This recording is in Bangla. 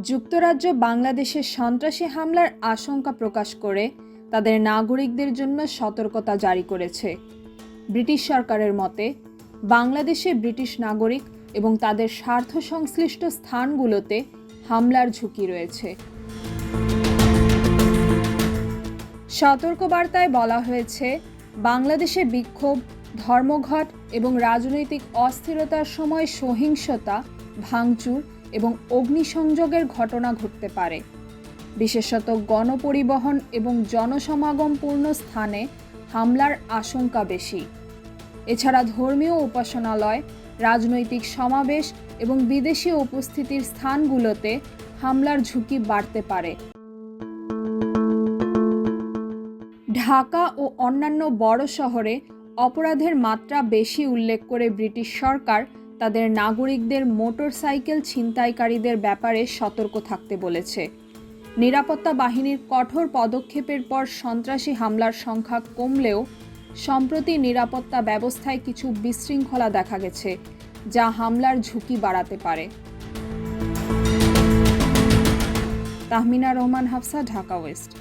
যুক্তরাজ্য বাংলাদেশে সন্ত্রাসী হামলার আশঙ্কা প্রকাশ করে তাদের নাগরিকদের জন্য সতর্কতা জারি করেছে। ব্রিটিশ সরকারের মতে, বাংলাদেশে ব্রিটিশ নাগরিক এবং তাদের স্বার্থ সংশ্লিষ্ট স্থানগুলোতে হামলার ঝুঁকি রয়েছে। সতর্কবার্তায় বলা হয়েছে, বাংলাদেশে বিক্ষোভ, ধর্মঘট এবং রাজনৈতিক অস্থিরতার সময় সহিংসতা, ভাঙচুর এবং অগ্নিসংযোগের ঘটনা ঘটতে পারে। বিশেষত গণপরিবহন এবং জনসমাগমপূর্ণ স্থানে হামলার আশঙ্কা বেশি। এছাড়া ধর্মীয় উপাসনালয়, রাজনৈতিক সমাবেশ এবং বিদেশি উপস্থিতির স্থানগুলোতে হামলার ঝুঁকি বাড়তে পারে। ঢাকা ও অন্যান্য বড় শহরে অপরাধের মাত্রা বেশি উল্লেখ করে ব্রিটিশ সরকার তাদের নাগরিকদের মোটরসাইকেল ছিনতাইকারীদের ব্যাপারে সতর্ক থাকতে বলেছে। নিরাপত্তা বাহিনীর কঠোর পদক্ষেপের পর সন্ত্রাসী হামলার সংখ্যা কমলেও সম্প্রতি নিরাপত্তা ব্যবস্থায় কিছু বিশৃঙ্খলা দেখা গেছে, যা হামলার ঝুঁকি বাড়াতে পারে। তাহমিনা রহমান, হাফসা, ঢাকা ওয়েস্ট।